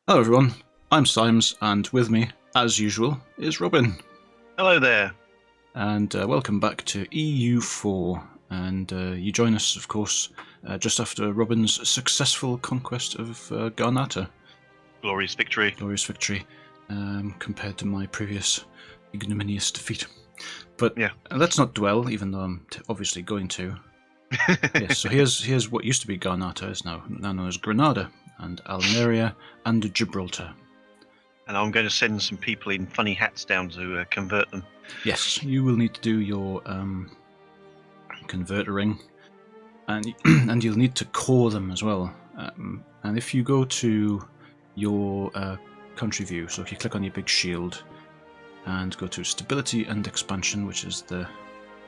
Hello, everyone. I'm Symes, and with me, as usual, is Robin. Hello there. And welcome back to EU4. And you join us, of course, just after Robin's successful conquest of Garnata. Glorious victory. Glorious victory, compared to my previous ignominious defeat. But Yeah. Let's not dwell, even though I'm obviously going to. Yes, so here's what used to be Garnata, is now known as Granada, and Almeria, and Gibraltar. And I'm going to send some people in funny hats down to convert them. Yes, you will need to do your convertering, and and you'll need to core them as well. And if you go to your country view, so if you click on your big shield and go to stability and expansion, which is the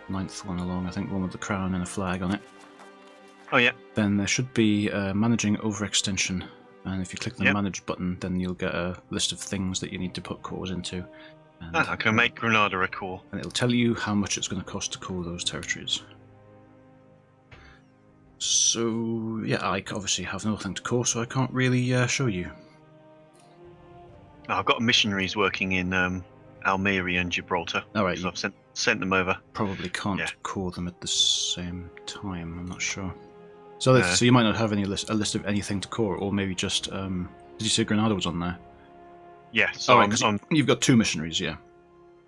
9th one along, I think, one with the crown and a flag on it. Oh yeah. Then there should be managing overextension, and if you click the manage button, then you'll get a list of things that you need to put cores into. And I can make Granada a core. And it'll tell you how much it's going to cost to core those territories. So, yeah, I obviously have nothing to core, so I can't really show you. I've got missionaries working in Almeria and Gibraltar. Alright, so I've sent them over. Probably can't core them at the same time, I'm not sure. So, so you might not have a list of anything to core, or maybe just, did you say Granada was on there? Yeah, so you've got two missionaries, yeah.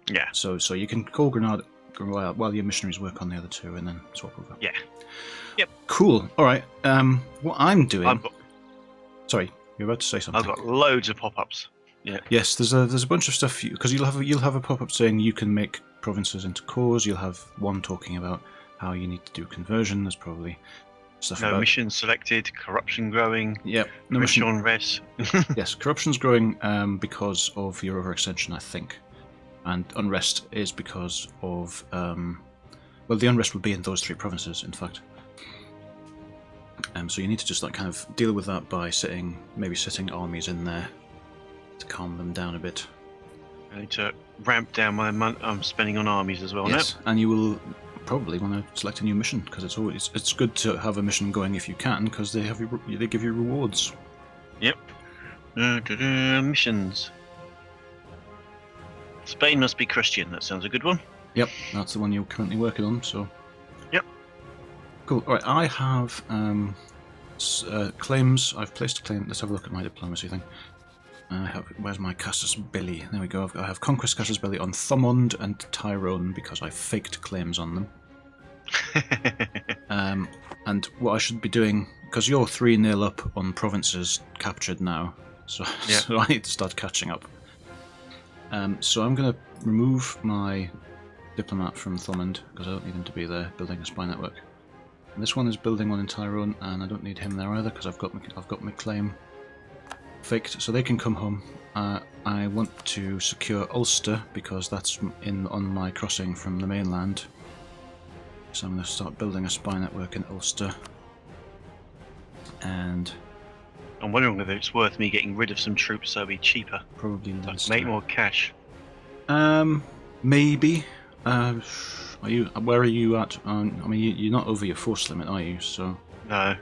Yeah. So you can call Granada while your missionaries work on the other two, and then swap over. Yeah. Yep. Cool. All right. What I'm doing. Sorry, you're about to say something. I've got loads of pop-ups. Yeah. Yes, there's a bunch of stuff because you'll have a pop-up saying you can make provinces into cores. You'll have one talking about how you need to do conversion. There's probably stuff about mission selected, corruption growing. Yep. No mission on res. Yes, corruption's growing because of your overextension, I think. And unrest is because of well, the unrest will be in those three provinces, in fact. So you need to just kind of deal with that by maybe sitting armies in there to calm them down a bit. I need to ramp down my money I'm spending on armies as well. Yes, and you will probably want to select a new mission, because it's good to have a mission going if you can, because they give you rewards. Yep. Missions. Spain must be Christian. That sounds a good one. Yep, that's the one you're currently working on. So. Yep. Cool. All right, I have claims. I've placed a claim. Let's have a look at my diplomacy thing. Where's my Casus Belli? There we go. I have Conquest Casus Belli on Thomond and Tyrone because I faked claims on them. And what I should be doing, because you're 3-0 up on provinces captured now, so I need to start catching up. So I'm going to remove my diplomat from Thomond because I don't need him to be there building a spy network. And this one is building one in Tyrone, and I don't need him there either because I've got my claim faked, so they can come home. I want to secure Ulster because that's on my crossing from the mainland. So I'm going to start building a spy network in Ulster. And I'm wondering whether it's worth me getting rid of some troops so it'll be cheaper. Probably Leinster. Make more cash. Maybe. Where are you at? I mean, you're not over your force limit, are you? So. No.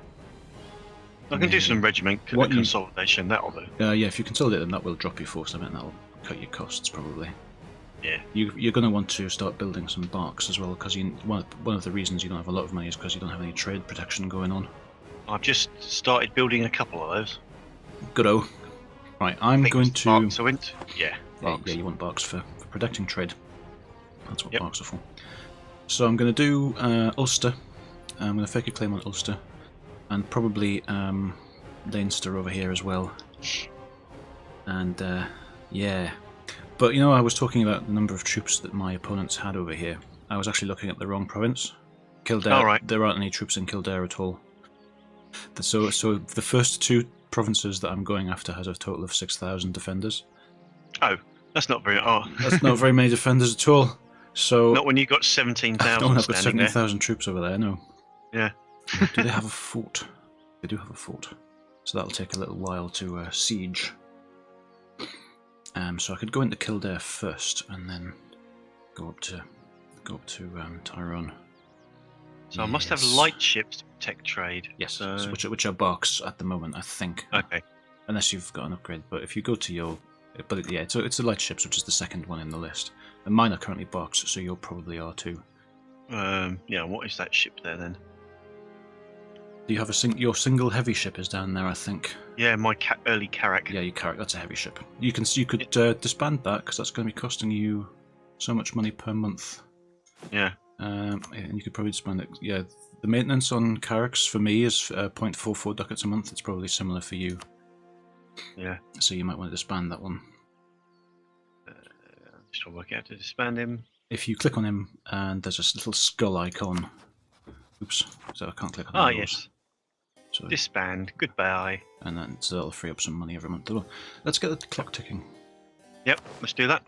I can do some regiment consolidation. That'll do. Yeah, if you consolidate them, that will drop your force limit, and that'll cut your costs probably. Yeah. You're going to want to start building some barks as well, because one of the reasons you don't have a lot of money is because you don't have any trade protection going on. I've just started building a couple of those. Good-o. Right, I'm going to. Barks yeah. Barks. Yeah, you want barks for protecting trade. That's what barks are for. So I'm going to do Ulster. I'm going to fake a claim on Ulster, and probably Leinster over here as well. And yeah, but I was talking about the number of troops that my opponents had over here. I was actually looking at the wrong province, Kildare. All right. There aren't any troops in Kildare at all. So the first two provinces that I'm going after has a total of 6,000 defenders. Oh, that's not very. That's not very many defenders at all. So not when you've got 17,000. I've got 17,000 troops over there. No. Yeah. Do they have a fort? They do have a fort. So that'll take a little while to siege. So I could go into Kildare first, and then go up to Tyrone. So I must have light ships to protect trade. Yes, which are barks at the moment, I think. Okay. unless you've got an upgrade. But if you go to your, but yeah, so it's the light ships, which is the second one in the list, and mine are currently boxed, so you probably are too. Yeah. What is that ship there then? Do you have your single heavy ship is down there, I think. Yeah, my early Carrack. Yeah, you Carrack. That's a heavy ship. You could disband that because that's going to be costing you so much money per month. Yeah. And you could probably disband it. Yeah, the maintenance on Carracks for me is 0.44 ducats a month. It's probably similar for you. Yeah. So you might want to disband that one. Just trying to work out how to disband him. If you click on him and there's a little skull icon. Oops, so I can't click on Ah, those. yes. So, Disband. Goodbye. and then so that'll free up some money every month. Let's get the clock ticking. Yep, let's do that.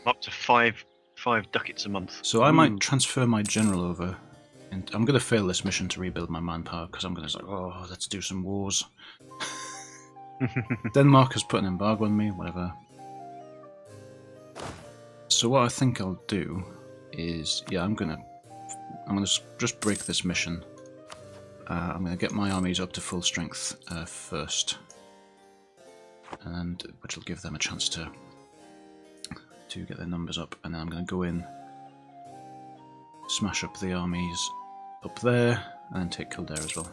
Up to five ducats a month. So I might transfer my general over, and I'm going to fail this mission to rebuild my manpower because I'm going to say, oh, let's do some wars. Denmark has put an embargo on me, whatever. So what I think I'll do is, yeah, I'm gonna just break this mission. I'm gonna get my armies up to full strength first, and which will give them a chance to get their numbers up, and then I'm gonna go in, smash up the armies up there, and then take Kildare as well.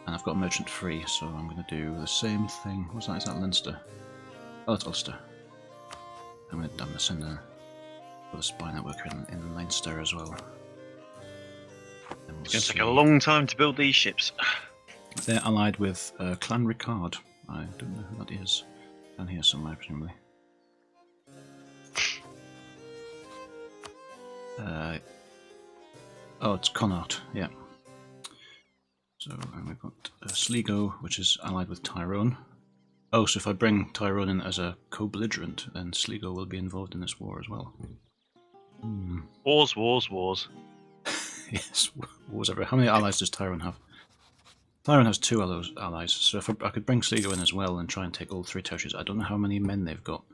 And I've got a merchant free, so I'm gonna do the same thing. What's that? Is that Leinster? Oh, it's Ulster. I'm gonna send a spy network in Leinster as well. It's going to take a long time to build these ships. They're allied with Clan Ricard. I don't know who that is. Down here somewhere, presumably. Oh, it's Connaught, yeah. So we've got Sligo, which is allied with Tyrone. Oh, so if I bring Tyrone in as a co-belligerent, then Sligo will be involved in this war as well. Wars, wars, wars. Yes, wars everywhere. How many allies does Tyrone have? Tyrone has 2 of those allies, so if I could bring Sligo in as well and try and take all 3 territories, I don't know how many men they've got.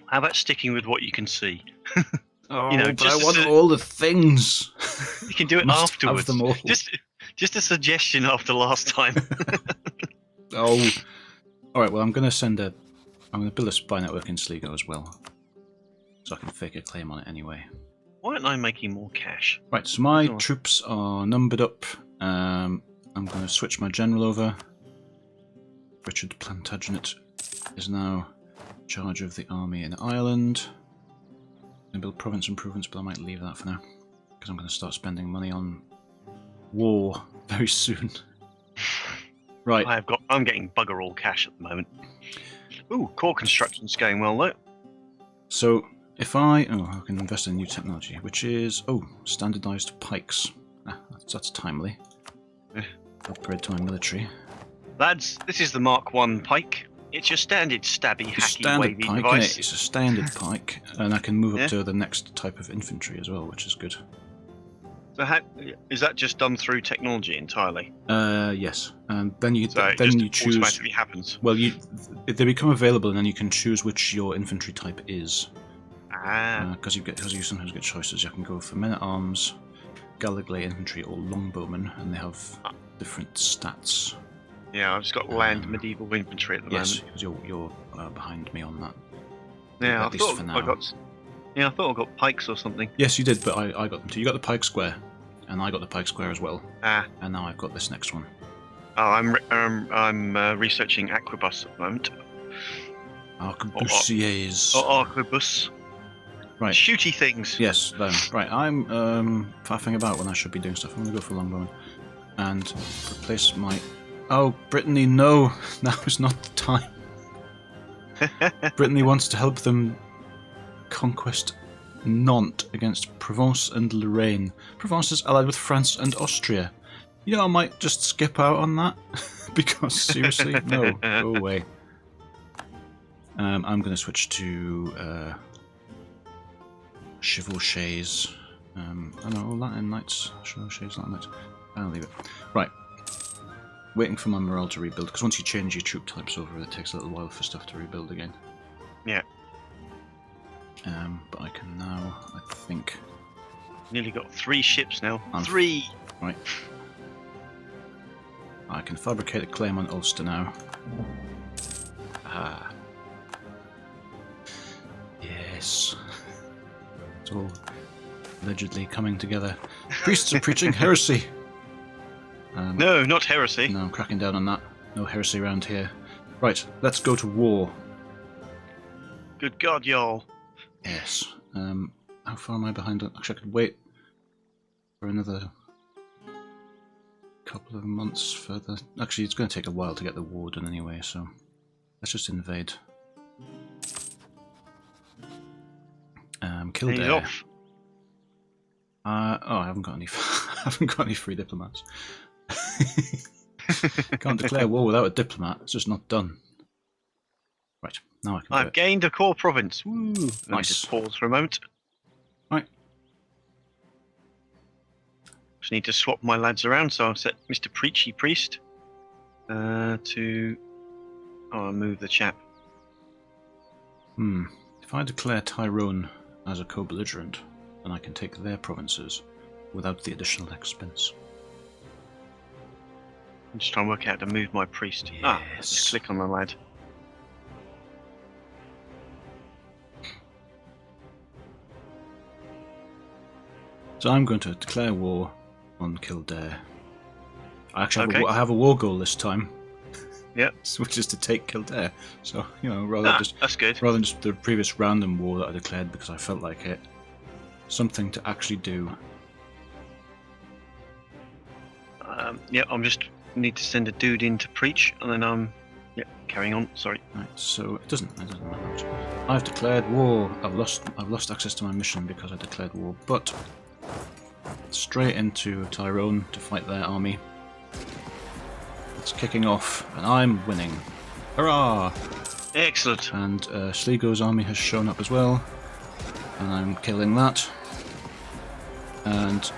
How about sticking with what you can see? Oh, you know, but I want all the things. You can do it afterwards. Have them all. Just a suggestion after last time. Oh, all right. Well, I'm going to build a spy network in Sligo as well, so I can fake a claim on it anyway. Why aren't I making more cash? Right. So my troops are numbered up. I'm going to switch my general over. Richard Plantagenet is now in charge of the army in Ireland. I'm going to build province improvements, but I might leave that for now because I'm going to start spending money on war very soon. Right. I'm getting bugger all cash at the moment. Ooh, core construction's going well though. So if I can invest in new technology, which is standardized pikes. That's timely. Upgrade to my military. Lads, this is the Mark 1 pike. It's your standard stabby, hacky, wavy pike, device. It's a standard pike, and I can move up to the next type of infantry as well, which is good. So is that just done through technology entirely? Yes, and then you so you choose. Automatically happens. Well, they become available, and then you can choose which your infantry type is. Because you sometimes get choices. You can go for men at arms, Gallagher infantry, or longbowmen, and they have different stats. Yeah, I've just got land medieval infantry at the moment. Yes, because you're behind me on that. Yeah, I thought I got pikes or something. Yes, you did, but I got them too. You got the pike square, and I got the pike square as well. And now I've got this next one. Oh, I'm researching Aquabus at the moment. Arquebusiers. Arquebus. Right. Shooty things. Yes, them. Right, I'm faffing about when I should be doing stuff. I'm going to go for longbowman and replace my... Oh, Brittany, no! Now is not the time. Brittany wants to help them conquest Nantes against Provence and Lorraine. Provence is allied with France and Austria. You know, I might just skip out on that. Because, seriously, no, go away. I'm going to switch to Chevauchés. I know, Latin Knights. Chevauchés, Latin Knights. I'll leave it. Right. Waiting for my morale to rebuild, because once you change your troop types over, it takes a little while for stuff to rebuild again. Yeah. But I can now, I think... Nearly got 3 ships now. 3! Right. I can fabricate a claim on Ulster now. Ah. Yes. It's all allegedly coming together. Priests are preaching heresy! No, not heresy. No, I'm cracking down on that. No heresy around here. Right, let's go to war. Good God, y'all. Yes. How far am I behind? Actually, I could wait for another couple of months further. Actually, it's going to take a while to get the war done anyway, so let's just invade. Kildare. He's off. Oh, I haven't got any. I haven't got any free diplomats. Can't declare war without a diplomat. It's just not done. Right, now I can. I've gained a core province. Woo! Let me Nice. just pause for a moment. Right. Just need to swap my lads around, so I'll set Mr. Preachy Priest to. Oh, I'll move the chap. If I declare Tyrone as a co-belligerent, then I can take their provinces without the additional expense. I'm just trying to work out how to move my priest. Yes. Just click on the lad. So I'm going to declare war on Kildare. I actually Okay. I have a war goal this time. Yep. Which is to take Kildare. So, you know, That's good. rather than just the previous random war that I declared because I felt like it, something to actually do. Yeah, I'm just need to send a dude in to preach, and then carrying on. Sorry. Right, so it doesn't matter much. I've declared war. I've lost access to my mission because I declared war, but straight into Tyrone to fight their army. It's kicking off, and I'm winning. Hurrah! Excellent. And Sligo's army has shown up as well, and I'm killing that. And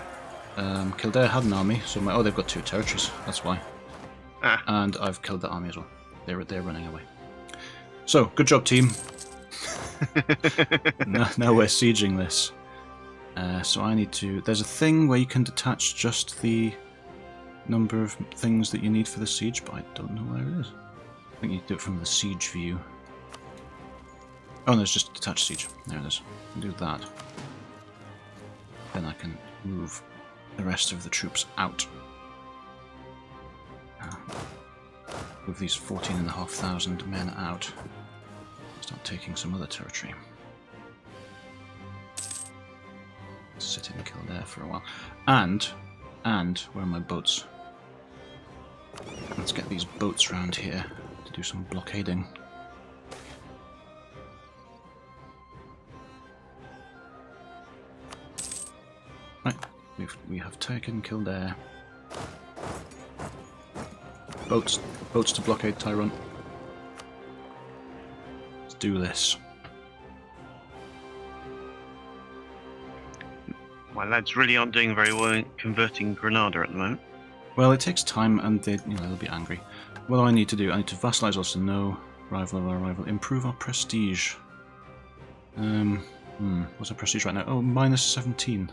Kildare had an army, so they've got 2 territories. That's why. And I've killed that army as well. They're running away. So good job, team. now we're sieging this. So I need to. There's a thing where you can detach just the number of things that you need for the siege, but I don't know where it is. I think you do it from the siege view. Oh, there's just detached siege. There it is. I'll do that. Then I can move the rest of the troops out. Move these 14,500 men out. Start taking some other territory. Sit in Kildare for a while. And where are my boats? Let's get these boats round here to do some blockading. Right, we have taken Kildare. Boats to blockade Tyrone. Let's do this. My lads really aren't doing very well in converting Granada at the moment. Well, it takes time, and they'll be angry. What do I need to do? I need to vassalize Ulster. No. Rival of our rival. Improve our prestige. What's our prestige right now? Oh, minus 17.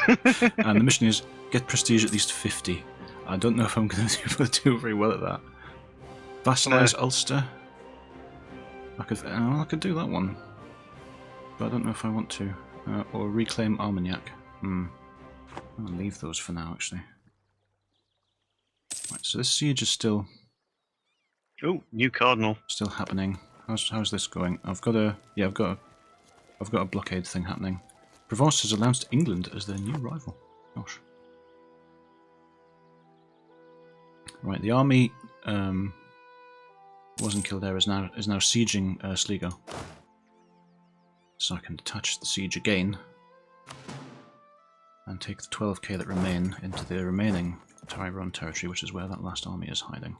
And the mission is get prestige at least 50. I don't know if I'm going to be able to do very well at that. Vassalize Ulster. I could do that one, but I don't know if I want to. Or reclaim Armagnac. I'll leave those for now, actually. Right, so this siege is still new cardinal. Still happening. How's this going? I've got a blockade thing happening. Provence has announced England as their new rival. Gosh. Right, the army was in Kildare is now sieging Sligo. So I can detach the siege again and take the 12k that remain into the remaining Tyrone territory, which is where that last army is hiding.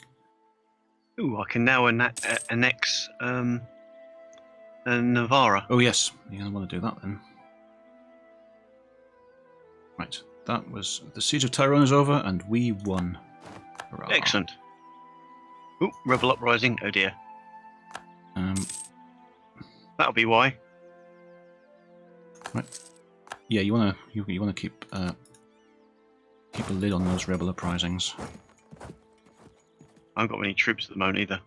Ooh, I can now annex Navarra. Oh yes, you're going to want to do that then. Right, that was... The siege of Tyrone is over, and we won. Hurrah. Excellent. Ooh, rebel uprising. Oh dear. That'll be why. Right. Yeah, you wanna keep a lid on those rebel uprisings. I haven't got many troops at the moment either.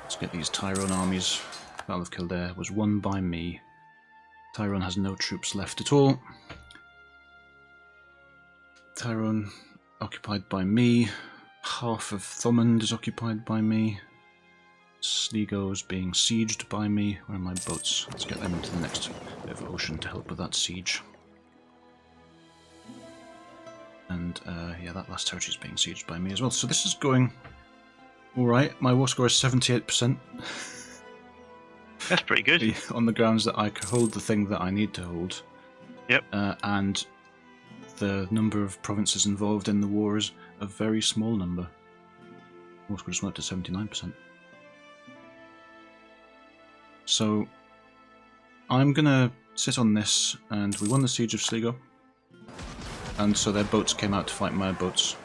Let's get these Tyrone armies. Battle of Kildare was won by me. Tyrone has no troops left at all. Tyrone occupied by me. Half of Thomond is occupied by me. Sligo's being sieged by me. Where are my boats? Let's get them into the next bit of ocean to help with that siege. And yeah, that last territory is being sieged by me as well. So this is going alright. My war score is 78%. That's pretty good. On the grounds that I can hold the thing that I need to hold. Yep. And the number of provinces involved in the war is a very small number. War score just went up to 79%. So I'm gonna sit on this, and we won the siege of Sligo, and so their boats came out to fight my boats.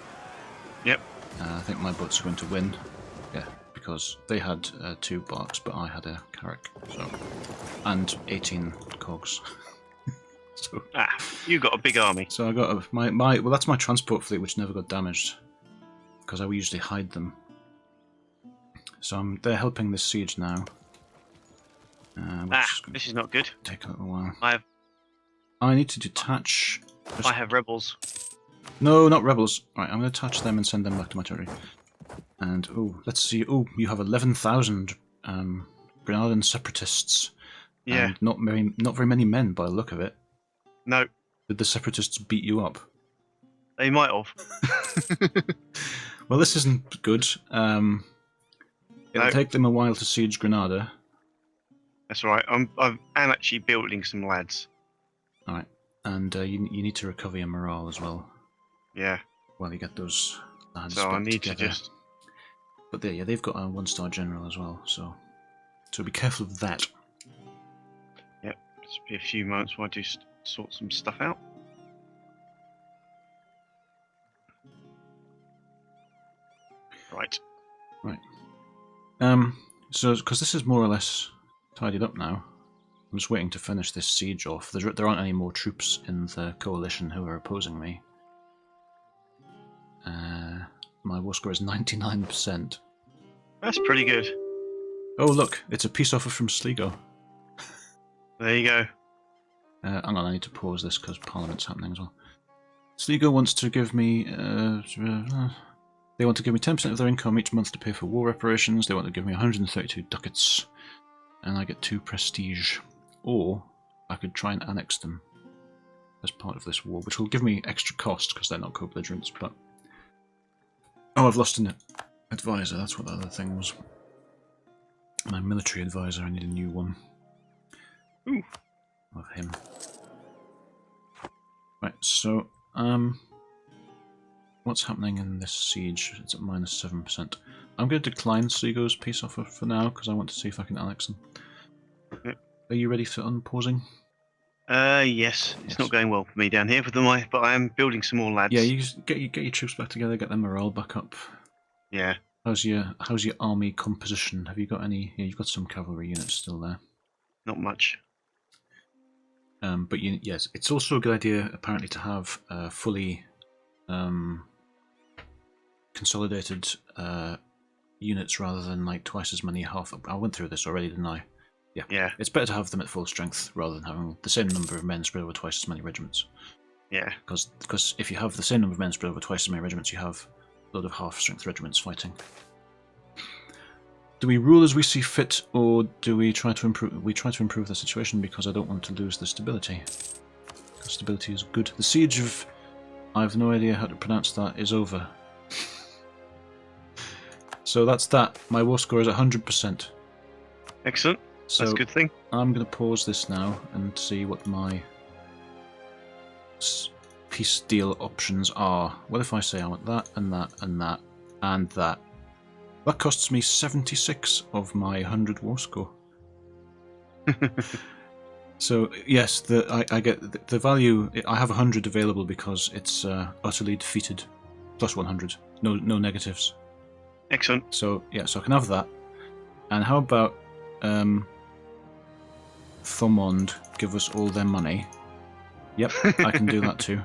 Yep. I think my boats are going to win, yeah, because they had 2 barks, but I had a carrack, so, and 18 cogs. So, you got a big army. So I got well, that's my transport fleet, which never got damaged, because I usually hide them. So they're helping this siege now. This is not good. Take a little while. I need to detach. I have rebels. No, not rebels. Right, I'm going to attach them and send them back to my territory. And let's see. Oh, you have 11,000 Grenadan separatists. Yeah. And not very many men by the look of it. No. Did the separatists beat you up? They might have. Well, this isn't good. It'll take them a while to siege Granada. That's all right. I'm actually building some lads. All right, and you need to recover your morale as well. Yeah. While you get those lads. So I need together. to just. But they've got a 1-star general as well. So be careful of that. Yep. Just be a few moments while I do sort some stuff out. Right. So because this is more or less tidied up now, I'm just waiting to finish this siege off. There aren't any more troops in the coalition who are opposing me. My war score is 99%. That's pretty good. Oh look, it's a peace offer from Sligo. There you go. Hang on, I need to pause this because Parliament's happening as well. Sligo wants to give me... they want to give me 10% of their income each month to pay for war reparations. They want to give me 132 ducats. And I get 2 prestige. Or I could try and annex them as part of this war, which will give me extra cost because they're not co-belligerents, but... Oh, I've lost an advisor, that's what the other thing was. My military advisor, I need a new one. Ooh. Of him. Right, so, what's happening in this siege? It's at -7%. I'm going to decline Sligo's peace offer for now, because I want to see if I can annex them. Yep. Are you ready for unpausing? Yes. It's not going well for me down here, but I am building some more lads. Yeah, you just get your troops back together, get their morale back up. Yeah. How's your army composition? Have you got any? Yeah, you've got some cavalry units still there. Not much. But yes, it's also a good idea apparently to have fully consolidated units rather than like twice as many half. I went through this already, didn't I? Yeah. Yeah. It's better to have them at full strength rather than having the same number of men spread over twice as many regiments. Yeah. Because if you have the same number of men spread over twice as many regiments, you have a lot of half-strength regiments fighting. Do we rule as we see fit, or do we try to improve? We try to improve the situation because I don't want to lose the stability. Because stability is good. The siege of, I have no idea how to pronounce that, is over. So that's that. My war score is 100%. Excellent. So that's a good thing. I'm going to pause this now and see what my peace deal options are. What if I say I want that and that and that and that? That costs me 76 of my 100 war score. So yes, I get the value. I have 100 available because it's utterly defeated, plus 100. No negatives. Excellent. So yeah, so I can have that. And how about Thomond give us all their money? Yep, I can do that too.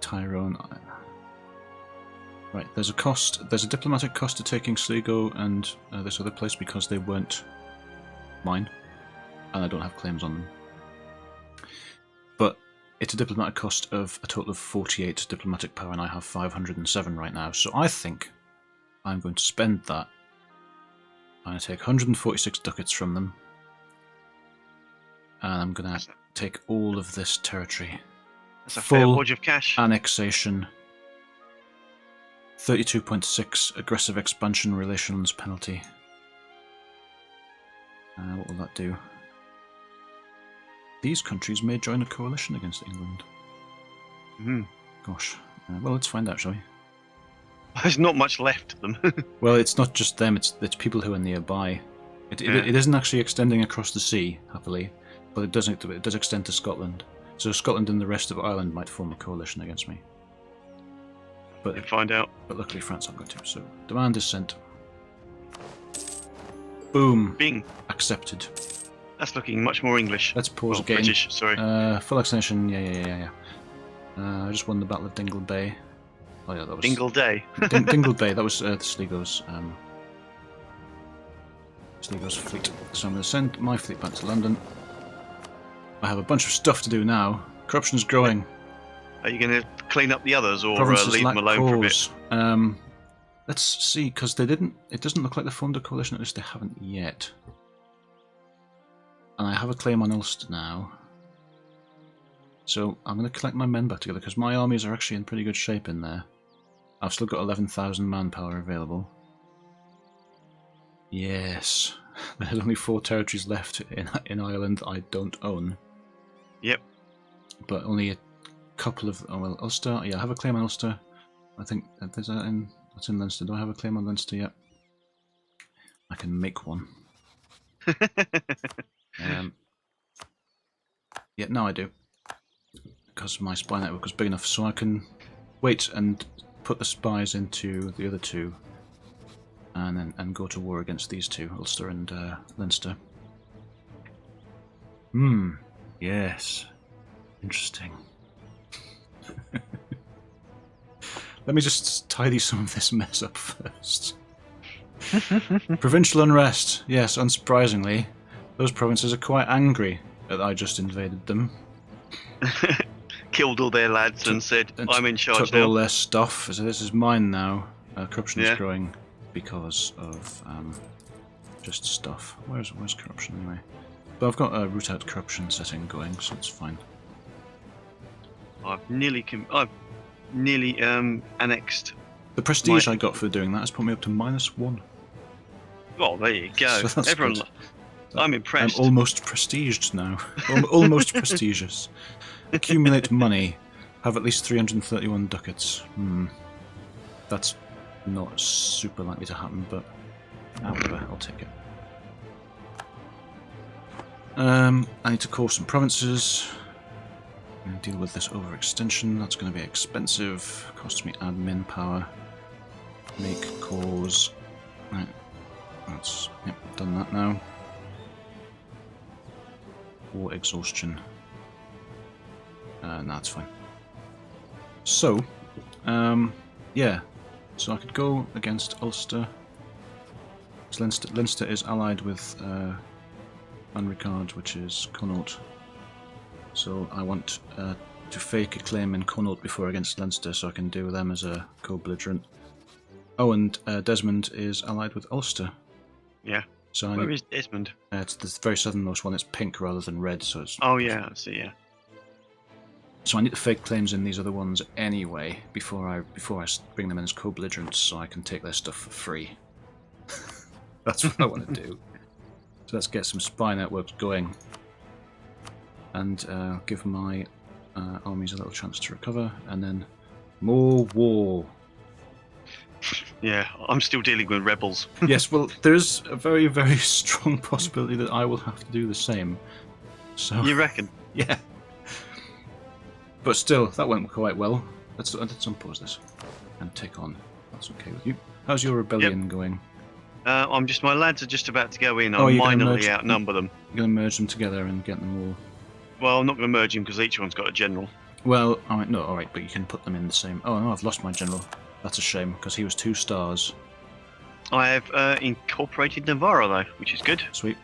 Tyrone. Right, there's a diplomatic cost to taking Sligo and this other place because they weren't mine, and I don't have claims on them. But it's a diplomatic cost of a total of 48 diplomatic power, and I have 507 right now, so I think I'm going to spend that. I'm going to take 146 ducats from them, and I'm going to take all of this territory. That's a fair wodge of cash. Annexation. 32.6 aggressive expansion relations penalty. What will that do? These countries may join a coalition against England. Gosh. Well, let's find out, shall we? There's not much left of them. Well, it's not just them, it's people who are nearby. It isn't actually extending across the sea, happily, but it does extend to Scotland. So Scotland and the rest of Ireland might form a coalition against me. But we'll find out. But luckily France aren't going to. So demand is sent. Boom. Bing. Accepted. That's looking much more English. Let's pause again. British, sorry. Full extension. Yeah. I just won the Battle of Dingle Bay. Oh yeah, that was Dingle Day. Dingle Bay. That was Sligo's fleet. So I'm going to send my fleet back to London. I have a bunch of stuff to do now. Corruption's growing. Are you going to clean up the others or Provinces leave them alone for a bit? Let's see, because they didn't. It doesn't look like they formed a coalition. At least they haven't yet. And I have a claim on Ulster now. So I'm going to collect my men back together because my armies are actually in pretty good shape in there. I've still got 11,000 manpower available. Yes, there's only 4 territories left in Ireland I don't own. Yep. But only a couple of Ulster. Yeah, I have a claim on Ulster. I think that's in Leinster. Do I have a claim on Leinster yet? I can make one. Yeah, now I do. Because my spy network was big enough, so I can wait and put the spies into the other 2, and go to war against these 2, Ulster and Leinster. Yes. Interesting. Let me just tidy some of this mess up first. Provincial unrest. Yes, unsurprisingly, those provinces are quite angry that I just invaded them. Killed all their lads and said, I'm in charge took now. All their stuff, so this is mine now. Corruption is growing because of just stuff. Where's corruption anyway? But I've got a root out corruption setting going, so it's fine. I've nearly annexed. The prestige I got for doing that has put me up to -1. Oh, there you go. So Everyone, good. I'm impressed. I'm almost prestiged now. Almost prestigious. Accumulate money. Have at least 331 ducats. That's not super likely to happen, but however, I'll take it. I need to core some provinces. I'm going to deal with this overextension. That's going to be expensive. Costs me admin power. Make cores. Right. That's done that now. War exhaustion. No, that's fine. So, yeah. So I could go against Ulster. Leinster is allied with Anricard, which is Connaught. So I want to fake a claim in Connaught before against Leinster, so I can deal with them as a co-belligerent. Oh, and Desmond is allied with Ulster. Yeah. So where is Desmond? It's the very southernmost one. It's pink rather than red, so it's. Oh yeah, I see. Yeah. So I need to fake claims in these other ones anyway before I bring them in as co-belligerents, so I can take their stuff for free. That's what I want to do. So let's get some spy networks going, and give my armies a little chance to recover, and then more war. Yeah, I'm still dealing with rebels. Yes, well, there's a very, very strong possibility that I will have to do the same. So you reckon? Yeah. But still, that went quite well. Let's unpause this and take on. That's okay with you. How's your rebellion going? My lads are just about to go in. Oh, I'll minorly outnumber them. You're going to merge them together and get them all Well, I'm not going to merge them because each one's got a general. Well, alright, no, alright, but you can put them in the same... Oh, no, I've lost my general. That's a shame, because he was 2 stars. I have incorporated Navarro, though, which is good. Sweet.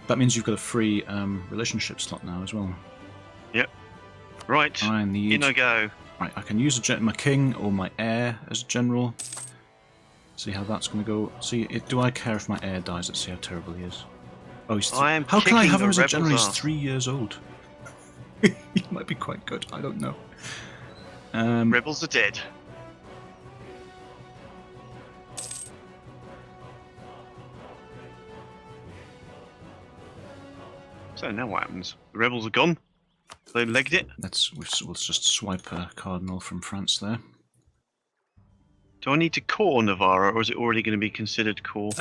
That means you've got a free relationship slot now as well. Yep. Right, I need... in I go. Right, I can use my king or my heir as a general. See how that's going to go. See, do I care if my heir dies? Let's see how terrible he is. Oh, he's... I am How can I kicking have him the as a general? rebels' He's ass. 3 years old. He might be quite good. I don't know. Rebels are dead. So now what happens? The rebels are gone. They legged it. We'll just swipe a cardinal from France there. Do I need to core Navarro, or is it already going to be considered core?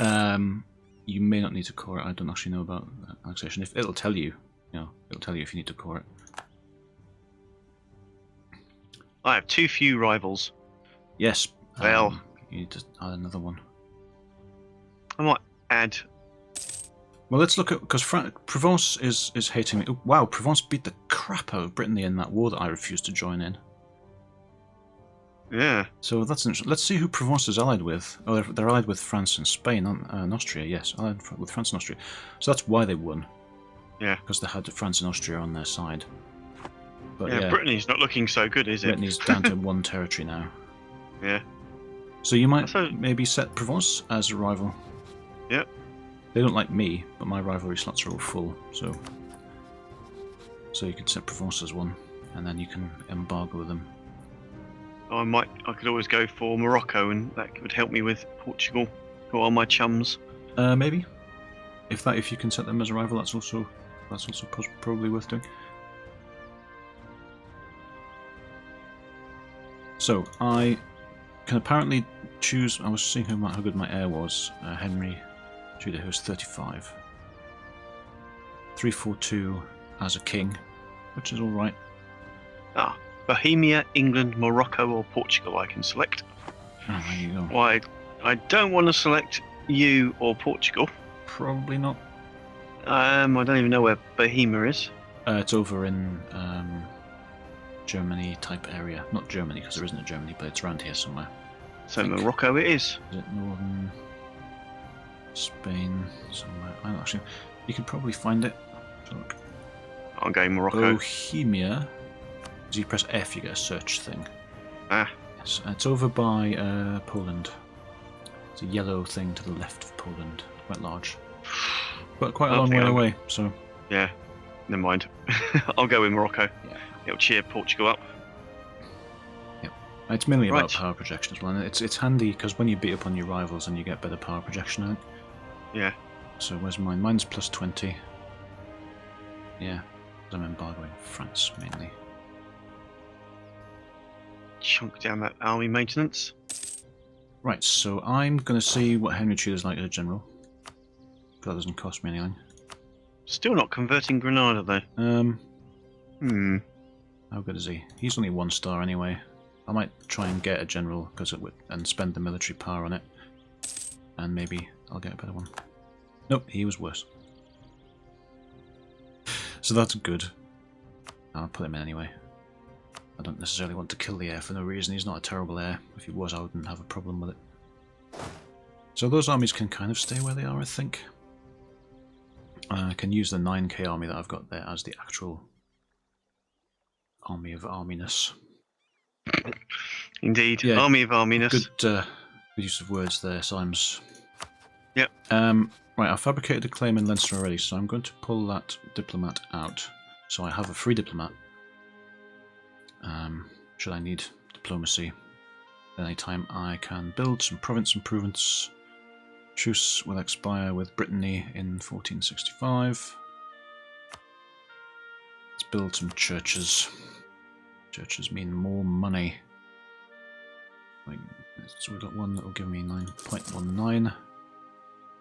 You may not need to core it. I don't actually know about annexation. If it'll tell you, it'll tell you if you need to core it. I have too few rivals. Yes. Well, you need to add another one. I might add. Well, let's look at because Provence is hating me. Oh, wow, Provence beat the crap out of Brittany in that war that I refused to join in. Yeah. So that's interesting. Let's see who Provence is allied with. Oh, they're allied with France and Spain, and Austria. Yes, allied with France and Austria. So that's why they won. Yeah. Because they had France and Austria on their side. But Yeah, Brittany's not looking so good, is it? Brittany's down to 1 territory now. Yeah. So you might So- maybe set Provence as a rival. Yep. They don't like me, but my rivalry slots are all full, so you could set Provence as one, and then you can embargo them. I could always go for Morocco, and that would help me with Portugal, who are my chums. Maybe. If you can set them as a rival, that's also probably worth doing. So I can apparently choose. I was seeing how good my heir was. Henry Tudor, who's 35. 342 as a king, which is all right. Ah, Bohemia, England, Morocco, or Portugal I can select. Oh, there you go. Why, I don't want to select you or Portugal. Probably not. I don't even know where Bohemia is. It's over in Germany type area. Not Germany, because there isn't a Germany, but it's around here somewhere. So think. Morocco it is. Is it northern Spain somewhere? I don't actually. You can probably find it. So look. I'll go Morocco. Bohemia. As you press F, you get a search thing. Ah, Yes, it's over by Poland. It's a yellow thing to the left of Poland, quite large, but quite a long way away. So yeah, never mind. I'll go with Morocco. Yeah. It'll cheer Portugal up. it's mainly about Right. power projection as well. And it's handy because when you beat up on your rivals, and you get better power projection. I think. Yeah. So where's mine? Mine's plus 20. Yeah, 'cause I'm embargoing France mainly. Chunk down that army maintenance. Right, so I'm going to see what Henry Tudor's like as a general. That doesn't cost me anything. Still not converting Granada though. How good is he? He's only 1 star anyway. I might try and get a general and spend the military power on it, and maybe I'll get a better one. Nope, he was worse. So that's good. I'll put him in anyway. I don't necessarily want to kill the heir for no reason. He's not a terrible heir. If he was, I wouldn't have a problem with it. So those armies can kind of stay where they are, I think. I can use the 9k army that I've got there as the actual army of arminess. Indeed. Yeah, Army of Arminus. Good use of words there, Symes. Yep. Right, I've fabricated a claim in Leinster already, so I'm going to pull that diplomat out. So I have a free diplomat. Should I need diplomacy at any time, I can build some province improvements. Truce will expire with Brittany in 1465. Let's build some churches. Churches mean more money. So we've got one that will give me 9.19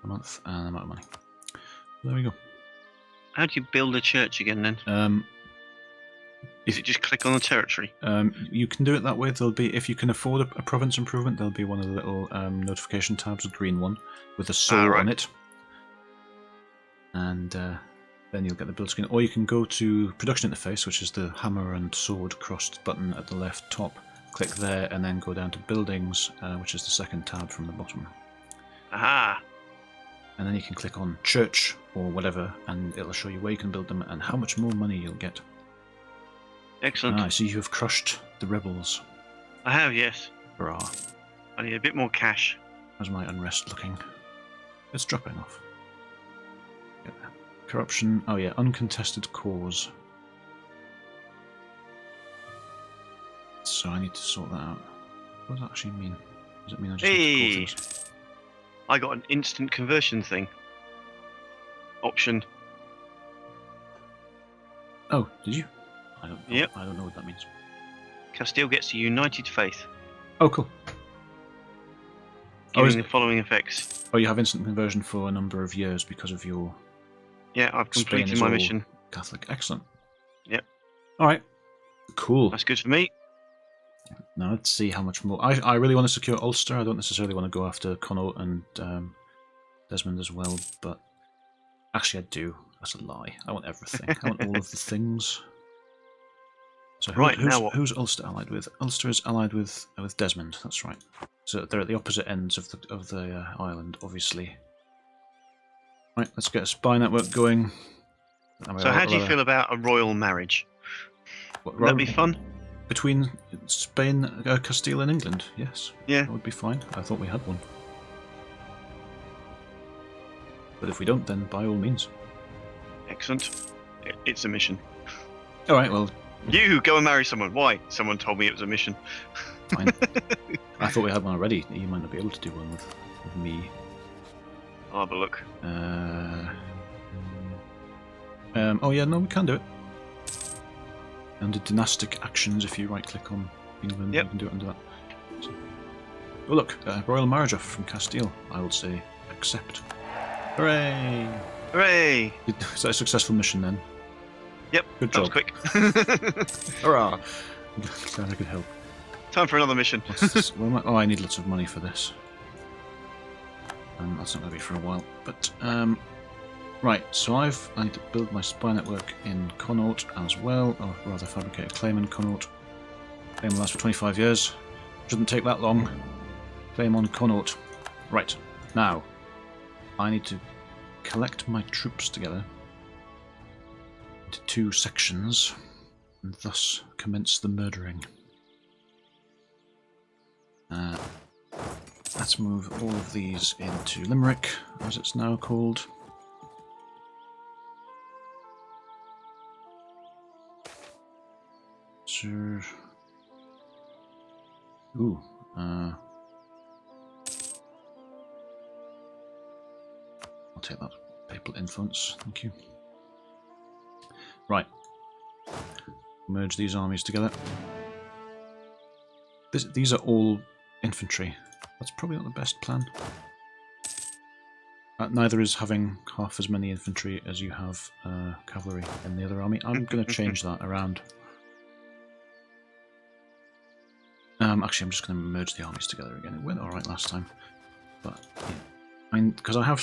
a month, and I'm out of money. There we go. How do you build a church again then? Is it just click on the territory? You can do it that way. There'll be, if you can afford a province improvement, there'll be one of the little notification tabs, a green one with a soul right. on it, and then you'll get the build screen. Or you can go to production interface, which is the hammer and sword crossed button at the left top. Click there and then go down to buildings, which is the second tab from the bottom. Aha! And then you can click on church or whatever, and it'll show you where you can build them and how much more money you'll get. Excellent. Ah, I see you have crushed the rebels. I have, yes. Hurrah. I need a bit more cash. How's my unrest looking? It's dropping off. Get there. Corruption. Oh yeah, uncontested cause. So I need to sort that out. What does that actually mean? Does it mean I just need to call things? I got an instant conversion thing. Option. Oh, did you? I don't know. Yep. I don't know what that means. Castile gets a united faith, Oh, cool. giving the following effects. Oh, you have instant conversion for a number of years because of your Yeah, I've Spain completed is my all mission. Catholic. Excellent. Yep. All right. Cool. That's good for me. Now let's see how much more. I really want to secure Ulster. I don't necessarily want to go after Connaught and Desmond as well, but actually I do. That's a lie. I want everything. I want all of the things. So Right, now what? Who's Ulster allied with? Ulster is allied with Desmond. That's right. So they're at the opposite ends of the island, obviously. Right, let's get a spy network going. So how do you feel about a royal marriage? Would that be fun? Between Spain, Castile, and England? Yes. Yeah. That would be fine. I thought we had one. But if we don't, then by all means. Excellent. It's a mission. All right. Well. You go and marry someone. Why? Someone told me it was a mission. Fine. I thought we had one already. You might not be able to do one with me. I'll have a look. Oh yeah, no, we can do it. Under dynastic actions, if you right-click on England, yep. You can do it under that. So, oh look, royal marriage offer from Castile. I would say accept. Hooray! Hooray! Is that a successful mission then? Yep. Good job. That was quick. Hurrah! Glad I could help. Time for another mission. What's this? Oh, I need lots of money for this. That's not going to be for a while. But right, so I need to build my spy network in Connaught as well, or rather fabricate a claim in Connaught. Claim will last for 25 years. Shouldn't take that long. Claim on Connaught. Right, now I need to collect my troops together into 2 sections and thus commence the murdering. Let's move all of these into Limerick, as it's now called. So, ooh, I'll take that papal influence, thank you. Right, merge these armies together. These are all infantry. That's probably not the best plan. Neither is having half as many infantry as you have cavalry in the other army. I'm going to change that around. Actually, I'm just going to merge the armies together again. It went alright last time. But, yeah. Because I have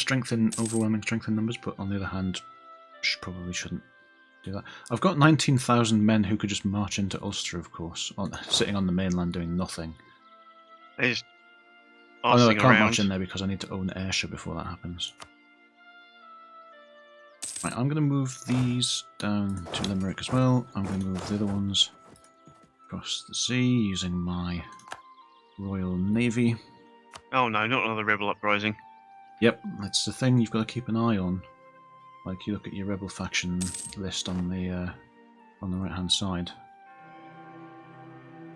overwhelming strength in numbers, but on the other hand, probably shouldn't do that. I've got 19,000 men who could just march into Ulster, of course, sitting on the mainland doing nothing. They just oh no, I can't around. march in there because I need to own Ayrshire before that happens. Right, I'm going to move these down to Limerick as well. I'm going to move the other ones across the sea using my Royal Navy. Oh no, not another rebel uprising. Yep, that's the thing you've got to keep an eye on. Like you look at your rebel faction list on the right hand side.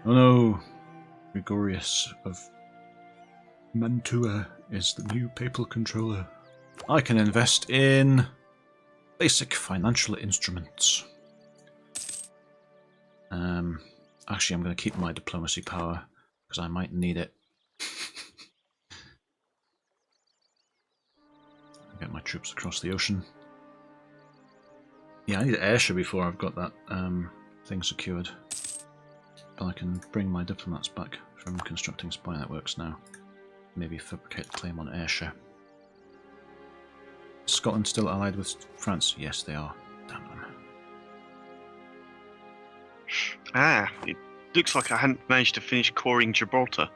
Oh no! Gregorius of Mantua is the new papal controller. I can invest in basic financial instruments. Actually, I'm going to keep my diplomacy power because I might need it. Get my troops across the ocean. Yeah, I need Ayrshire before I've got that thing secured. But I can bring my diplomats back from constructing spy networks now. Maybe fabricate a claim on Ayrshire. Is Scotland still allied with France? Yes, they are. It looks like I hadn't managed to finish coring Gibraltar.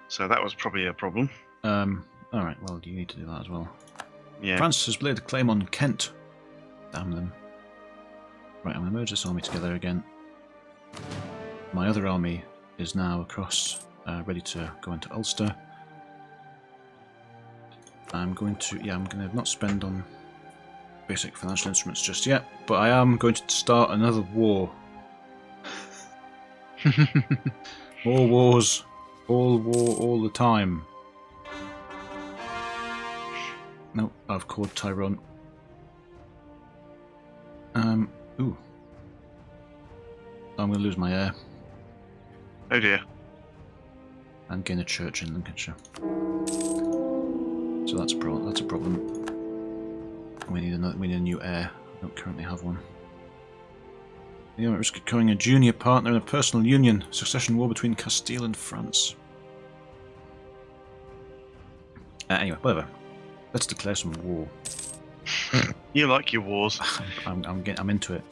So that was probably a problem. Alright, well, you need to do that as well. Yeah. France has laid a claim on Kent. Damn them. Right, I'm going to merge this army together again. My other army is now across, ready to go into Ulster. I'm going to not spend on basic financial instruments just yet, but I am going to start another war. More wars. All war, all the time. No, I've called Tyrone. Ooh. I'm going to lose my heir. Oh dear. And gain a church in Lincolnshire. So that's a problem. We need a new heir. I don't currently have one. The at risk of becoming a junior partner in a personal union. Succession war between Castile and France. Anyway, whatever. Let's declare some war. You like your wars. I'm into it.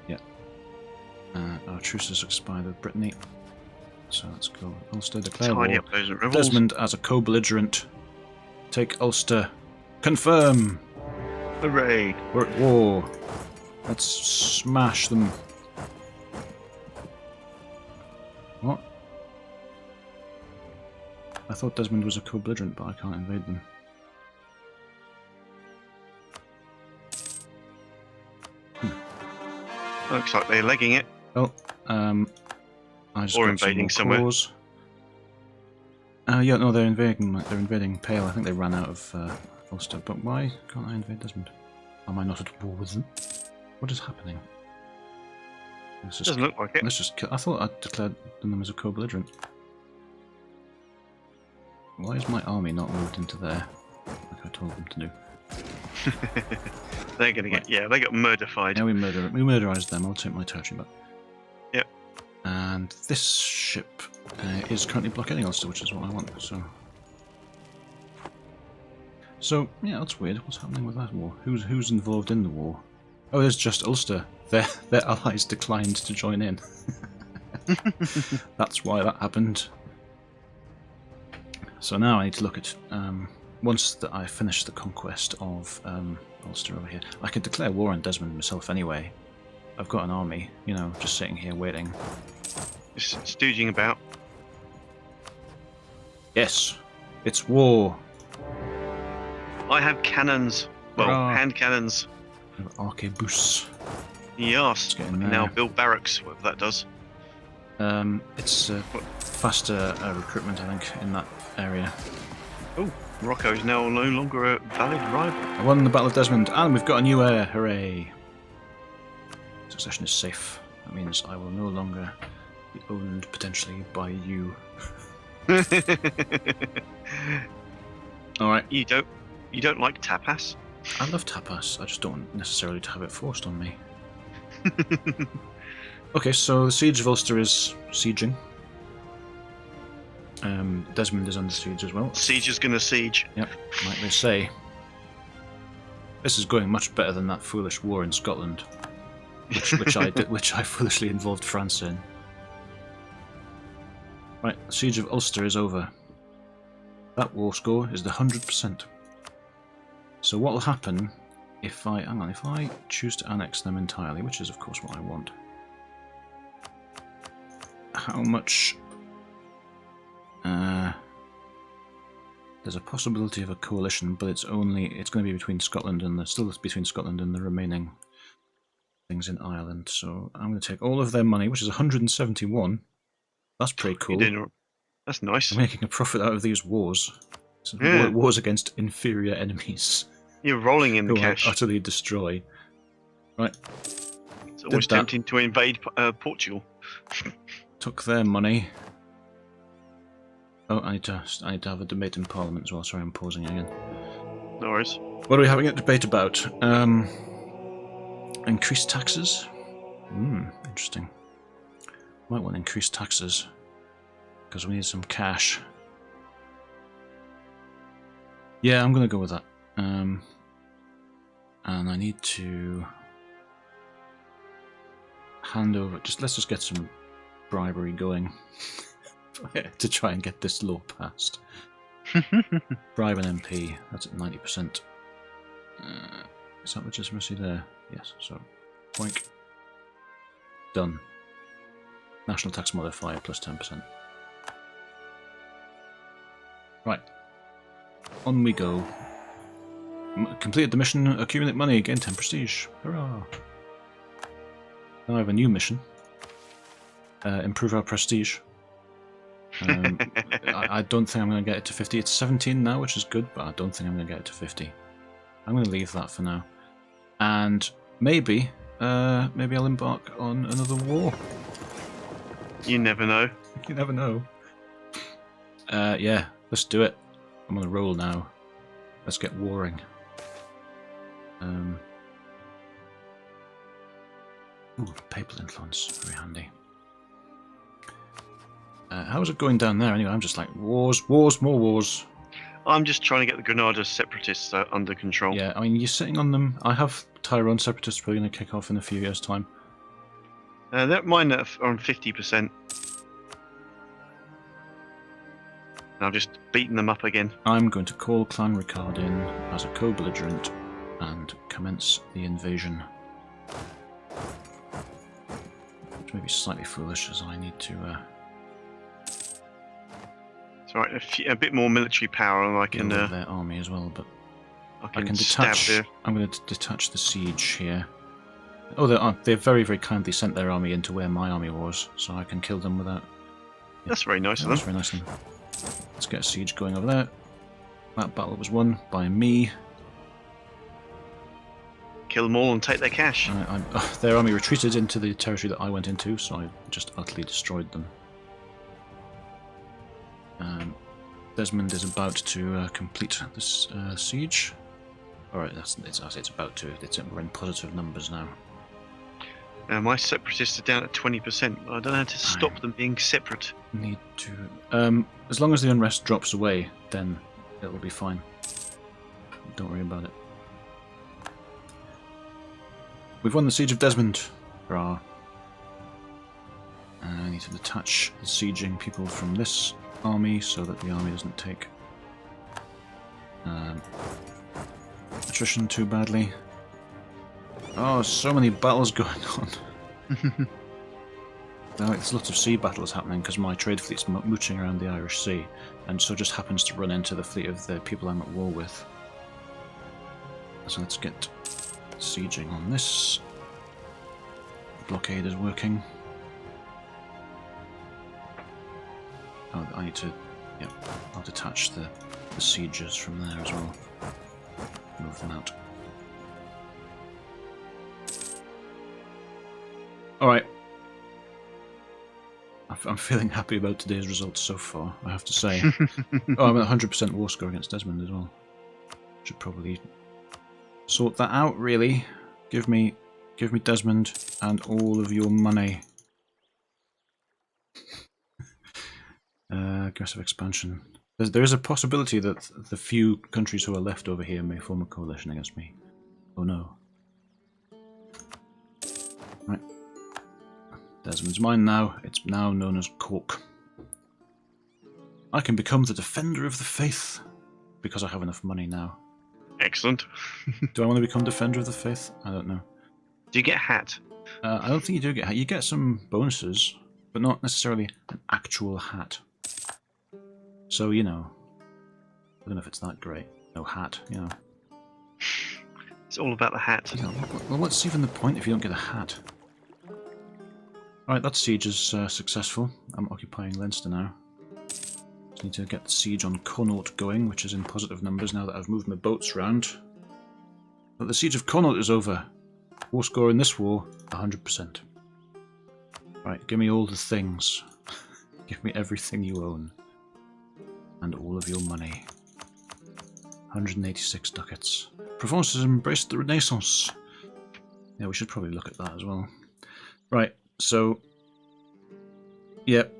Yeah. Our truce has expired with Brittany. So let's go. Ulster, declare Tidy war. up those rebels. Desmond as a co-belligerent. Take Ulster. Confirm! Hooray! We're at war. Let's smash them. What? I thought Desmond was a co-belligerent, but I can't invade them. Looks like they're legging it. Oh, I just Or got some invading more somewhere. cores. Yeah, no, they're invading Pale. I think they ran out of Ulster. But why can't I invade Desmond? Am I not at war with them? What is happening? Doesn't look like it. Let's just kill. I thought I declared them as a co-belligerent. Why is my army not moved into there, like I told them to do? They're gonna get they got murderfied. Yeah, we murderized them. I'll take my territory back. Yep. And this ship is currently blockading Ulster, which is what I want. So yeah, that's weird. What's happening with that war? Who's involved in the war? Oh, it's just Ulster. Their allies declined to join in. That's why that happened. So now I need to look at once that I finish the conquest of Ulster over here. I could declare war on Desmond myself anyway. I've got an army, just sitting here waiting. Just stooging about. Yes, it's war. I have cannons. Well, hand cannons. Arquebus. Yes. get I in can there. now build barracks, whatever that does. It's faster recruitment, I think, in that area. Oh, Morocco is now no longer a valid rival. I won the Battle of Desmond, and we've got a new heir. Hooray! Succession is safe. That means I will no longer be owned potentially by you. All right. You don't like tapas? I love tapas. I just don't want necessarily to have it forced on me. Okay, so the siege of Ulster is sieging. Desmond is under siege as well. Siege is gonna siege. Yep, like they say. This is going much better than that foolish war in Scotland, which I foolishly involved France in. Right, the siege of Ulster is over. That war score is the 100%. So what will happen if I choose to annex them entirely, which is of course what I want. How much? There's a possibility of a coalition, but it's going to be between Scotland and still between Scotland and the remaining things in Ireland. So I'm going to take all of their money, which is 171. That's pretty cool. That's nice. I'm making a profit out of these wars. Wars against inferior enemies. You're rolling in the who cash. I utterly destroy. Right. It's always tempting to invade Portugal. Took their money. Oh, I need to have a debate in Parliament as well. Sorry, I'm pausing again. No worries. What are we having a debate about? Increased taxes? Interesting. Might want to increase taxes because we need some cash. Yeah, I'm going to go with that. And I need to hand over. Let's just get some bribery going to try and get this law passed. Bribe an MP. That's at 90%. Is that legitimacy there? Yes. So, boink. Done. National tax modifier plus 10%. Right. On we go. Completed the mission, accumulate money, gain 10 prestige. Hurrah! Now I have a new mission. Improve our prestige. I don't think I'm going to get it to 50. It's 17 now, which is good, but I don't think I'm going to get it to 50. I'm going to leave that for now. And maybe I'll embark on another war. You never know. You never know. Yeah, let's do it. I'm on a roll now. Let's get warring. Ooh, papal influence. Very handy. How is it going down there anyway? I'm just like, wars, wars, more wars. I'm just trying to get the Granada separatists under control. Yeah, I mean, you're sitting on them. I have Tyrone separatists probably going to kick off in a few years' time. Mine are on 50%. I've just beaten them up again. I'm going to call Clan Ricard in as a co-belligerent and commence the invasion. Which may be slightly foolish, as I need to... It's alright, a bit more military power and I can... their army as well, but... I can detach... I'm going to detach the siege here. Oh, they've very, very kindly sent their army into where my army was, so I can kill them without... Yeah. That's very nice of them. That's very nice of them. Let's get a siege going over there. That battle was won by me. Kill them all and take their cash. Their army retreated into the territory that I went into, so I just utterly destroyed them. Desmond is about to complete this siege. Alright, it's about to. We're in positive numbers now. My separatists are down at 20%. I don't know how to stop them being separate. Need to... as long as the unrest drops away, then it'll be fine. Don't worry about it. We've won the Siege of Desmond. Hurrah. I need to detach the sieging people from this army so that the army doesn't take attrition too badly. Oh, so many battles going on. Now there's lots of sea battles happening because my trade fleet's mooching around the Irish Sea, and so just happens to run into the fleet of the people I'm at war with. So let's get sieging on this. Blockade is working. Oh, I need to... Yep, I'll detach the siegers from there as well. Move them out. Alright. I'm feeling happy about today's results so far, I have to say. Oh, I'm at 100% war score against Desmond as well. Should probably sort that out, really. Give me Desmond and all of your money. Aggressive expansion. There is a possibility that the few countries who are left over here may form a coalition against me. Oh no. Right. Desmond's mine now. It's now known as Cork. I can become the Defender of the Faith because I have enough money now. Excellent. Do I want to become Defender of the Faith? I don't know. Do you get a hat? I don't think you do get a hat. You get some bonuses, but not necessarily an actual hat. So, you know, I don't know if it's that great. No hat, you know. It's all about the hat. You know, well, what's even the point if you don't get a hat? Alright, that siege is successful. I'm occupying Leinster now. Just need to get the siege on Connaught going, which is in positive numbers now that I've moved my boats around. But the siege of Connaught is over. War score in this war, 100%. Right, give me all the things. Give me everything you own. And all of your money. 186 ducats. Provence has embraced the Renaissance. Yeah, we should probably look at that as well. Right, so... Yep.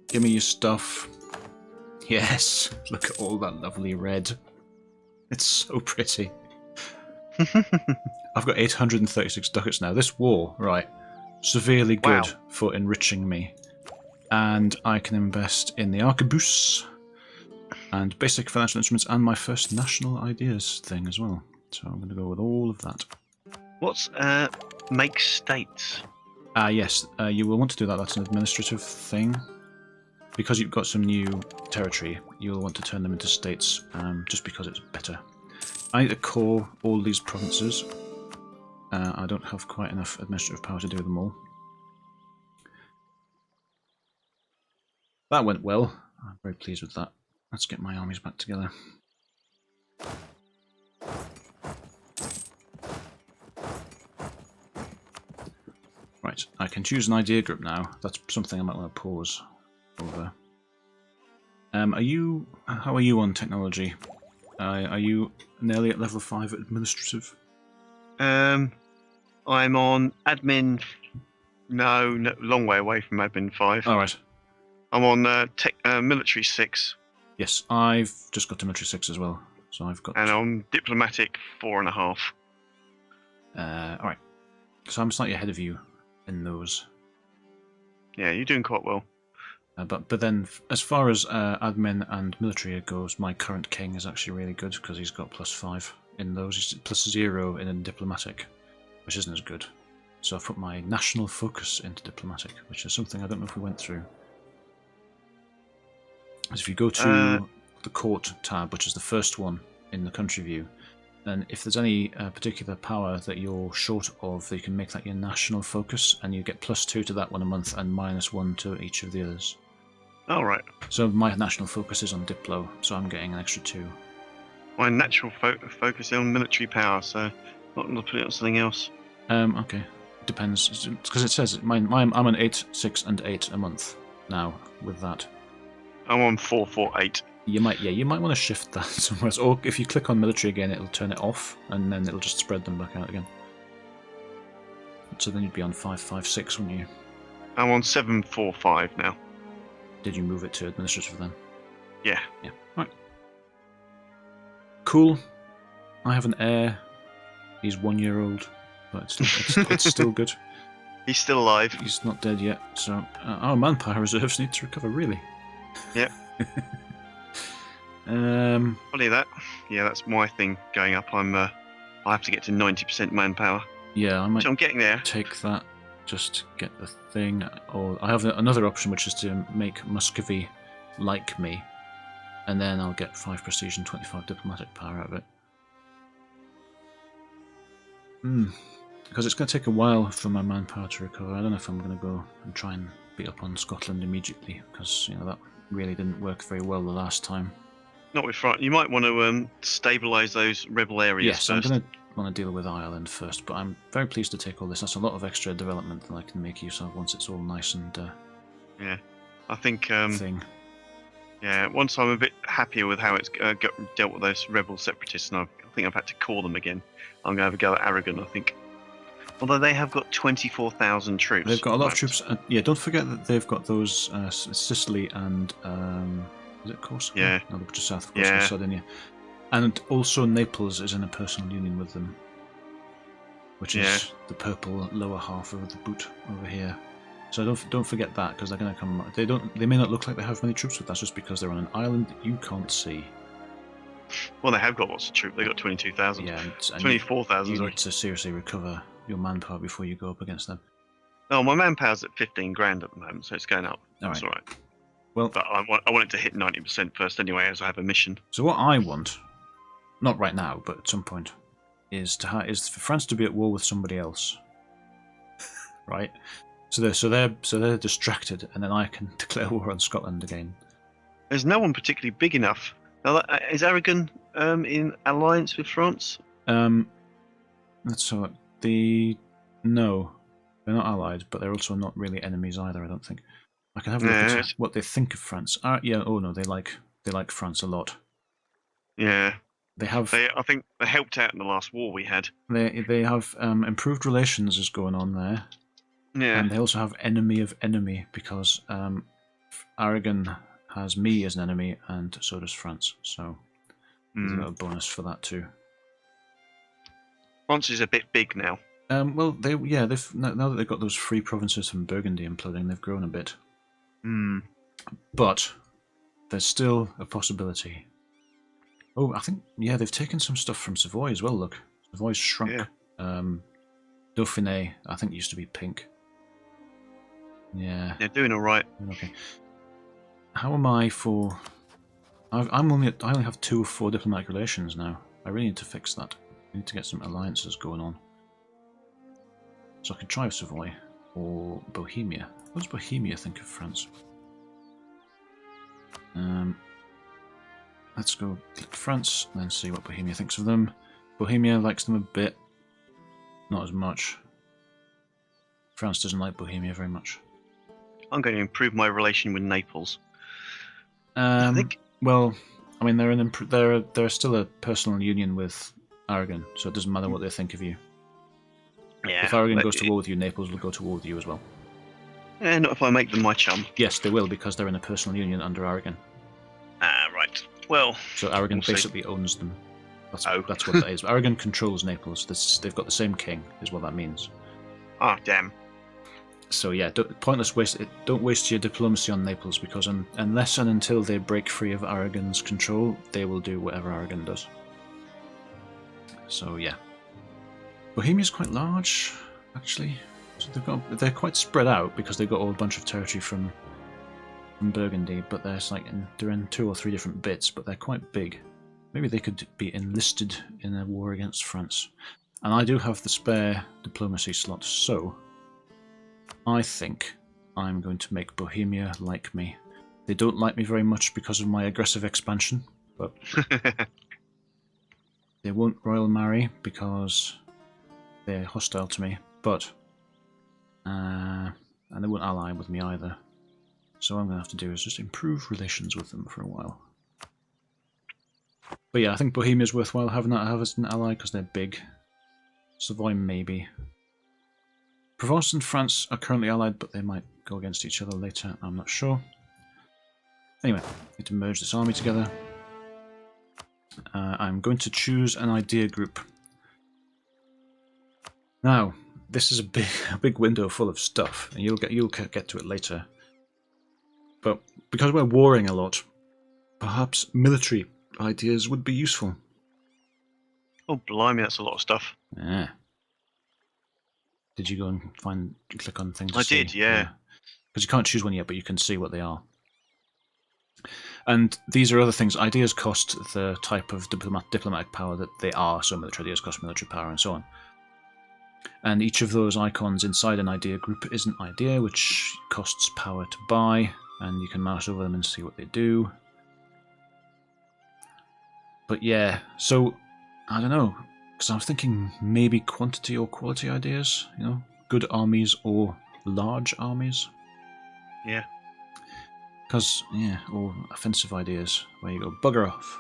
Give me your stuff. Yes, look at all that lovely red. It's so pretty. I've got 836 ducats now. This war, right, severely good Wow. for enriching me. And I can invest in the arquebus and basic financial instruments and my first national ideas thing as well. So I'm going to go with all of that. What's make states? Yes, you will want to do that. That's an administrative thing. Because you've got some new territory, you'll want to turn them into states, just because it's better. I need to core all these provinces. I don't have quite enough administrative power to do them all. That went well. I'm very pleased with that. Let's get my armies back together. Right, I can choose an idea group now. That's something I might want to pause over. How are you on technology? Are you nearly at level 5 administrative? I'm on admin. No, long way away from admin 5. Alright. I'm on military 6. Yes, I've just got to military 6 as well. So I've got... And I'm diplomatic 4.5. Alright. So I'm slightly ahead of you in those. Yeah, you're doing quite well. But then, as far as admin and military goes, my current king is actually really good because he's got +5 in those. He's +0 in diplomatic, which isn't as good. So I've put my national focus into diplomatic, which is something I don't know if we went through. As if you go to the court tab, which is the first one in the country view, and if there's any particular power that you're short of, you can make that your national focus, and you get +2 to that one a month and -1 to each of the others. All right. So my national focus is on Diplo, so I'm getting an extra 2. My natural focus is on military power, so I'm not going to put it on something else. Okay. Depends, because it says I'm on 8, 6, and 8 a month now with that. I'm on 4, 4, 8. You might want to shift that somewhere else, or if you click on military again, it'll turn it off, and then it'll just spread them back out again. So then you'd be on 5, 5, 6, wouldn't you? I'm on 7, 4, 5 now. Did you move it to administrative then? Yeah. Yeah. Right. Cool. I have an heir. He's 1 year old, but it's still good. He's still alive. He's not dead yet, so our manpower reserves need to recover, really. Yep. Funny that. Yeah, that's my thing going up. I have to get to 90% manpower. Yeah, I might So I'm getting there. take that just to get the thing. Or I have another option, which is to make Muscovy like me, and then I'll get 5 prestige and 25 diplomatic power out of it. Because it's going to take a while for my manpower to recover. I don't know if I'm going to go and try and beat up on Scotland immediately, because that really didn't work very well the last time. Not with France. You might want to stabilise those rebel areas Yes, first. I'm going to want to deal with Ireland first, but I'm very pleased to take all this. That's a lot of extra development that I can make use of once it's all nice and Yeah, I think. thing. Yeah, once I'm a bit happier with how it's dealt with those rebel separatists, and I think I've had to call them again. I'm going to have a go at Aragon, I think. Although they have got 24,000 troops. They've got a lot of troops. Yeah, don't forget that they've got those Sicily and is it Corsica? Yeah. No, they're just south of Corsica, Yeah. Sardinia, and also Naples is in a personal union with them, which is the purple lower half of the boot over here. So don't forget that, because they're going to come. They may not look like they have many troops, but that's just because they're on an island that you can't see. Well, they have got lots of troops. They've got 22,000. Yeah, and 24,000. You need to seriously recover your manpower before you go up against them. Oh, my manpower's at 15 grand at the moment, so it's going up. That's All all right. Well, But I want it to hit 90% first anyway, as I have a mission. so what I want, not right now, but at some point, is for France to be at war with somebody else, right? So they're distracted, and then I can declare war on Scotland again. There's no one particularly big enough. Now, is Aragon in alliance with France? Let's have no, they're not allied, but they're also not really enemies either. I don't think. I can have a look at what they think of France. Yeah. Oh no, they like France a lot. Yeah. They have. I think they helped out in the last war we had. They have improved relations is going on there. Yeah. And they also have enemy of enemy, because Aragon has me as an enemy, and so does France. So there's a little bonus for that too. France is a bit big now. Well, they've now that they've got those free provinces from Burgundy imploding, they've grown a bit. But there's still a possibility. Oh, I think they've taken some stuff from Savoy as well. Look, Savoy's shrunk. Yeah. Dauphiné, I think, used to be pink. Yeah. They're doing all right. Okay. How am I for? I only have 2 of 4 diplomatic relations now. I really need to fix that. I need to get some alliances going on. So I could try Savoy or Bohemia. What does Bohemia think of France? Let's go click France and then see what Bohemia thinks of them. Bohemia likes them a bit, not as much. France doesn't like Bohemia very much. I'm going to improve my relation with Naples. Well, I mean, they're still a personal union with Aragon, so it doesn't matter what they think of you. Yeah. If Aragon goes to war with you, Naples will go to war with you as well. Not if I make them my chum. Yes, they will, because they're in a personal union under Aragon. Ah, right. Well, so Aragon basically owns them. That's what that is. Aragon controls Naples. They've got the same king, is what that means. Oh, damn. So yeah, don't waste your diplomacy on Naples, because unless and until they break free of Aragon's control, they will do whatever Aragon does. So yeah, Bohemia's quite large, actually. So they're quite spread out because they've got a bunch of territory from Burgundy, but they're in 2 or 3 different bits, but they're quite big. Maybe they could be enlisted in a war against France. And I do have the spare diplomacy slot, so I think I'm going to make Bohemia like me. They don't like me very much because of my aggressive expansion, but they won't royal marry because they're hostile to me, but and they won't ally with me either. So what I'm going to have to do is just improve relations with them for a while. But yeah, I think Bohemia's worthwhile having as an ally because they're big. Savoy maybe. Provence and France are currently allied, but they might go against each other later. I'm not sure. Anyway, need to merge this army together. I'm going to choose an idea group. Now, this is a big window full of stuff, and you'll get to it later. But because we're warring a lot, perhaps military ideas would be useful. Oh, blimey, that's a lot of stuff. Yeah. Did you go and click on things? I did, yeah. Because you can't choose one yet, but you can see what they are. And these are other things. Ideas cost the type of diplomatic power that they are, so military ideas cost military power and so on. And each of those icons inside an idea group is an idea which costs power to buy, and you can mouse over them and see what they do. But yeah, so I don't know, because I was thinking maybe quantity or quality ideas, good armies or large armies. Yeah. Because, or offensive ideas, where you go, bugger off.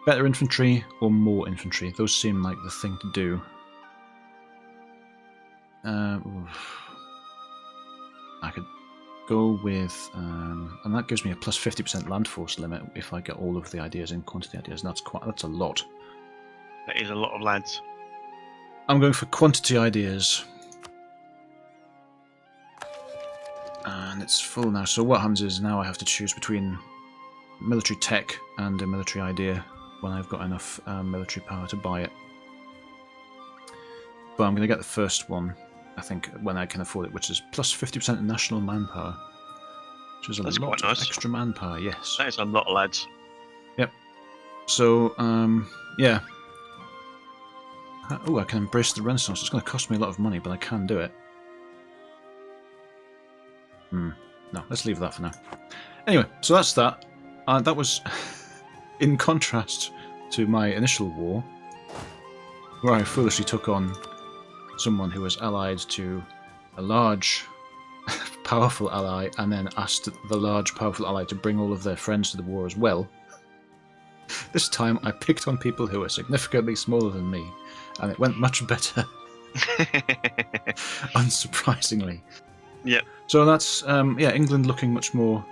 Better infantry or more infantry, those seem like the thing to do. I could go with, and that gives me a plus 50% land force limit if I get all of the ideas in quantity ideas, and that's a lot. That is a lot of lads. I'm going for quantity ideas. And it's full now, so what happens is now I have to choose between military tech and a military idea when I've got enough military power to buy it. But I'm going to get the first one, I think, when I can afford it, which is plus 50% national manpower. Which is a lot of extra manpower, yes. That is a lot of lads. Yep. So, yeah. Oh, I can embrace the Renaissance. It's going to cost me a lot of money, but I can do it. No, let's leave that for now. Anyway, so that's that. That was in contrast to my initial war, where I foolishly took on someone who was allied to a large, powerful ally, and then asked the large, powerful ally to bring all of their friends to the war as well. This time I picked on people who were significantly smaller than me, and it went much better. Unsurprisingly. Yep. So that's England looking much more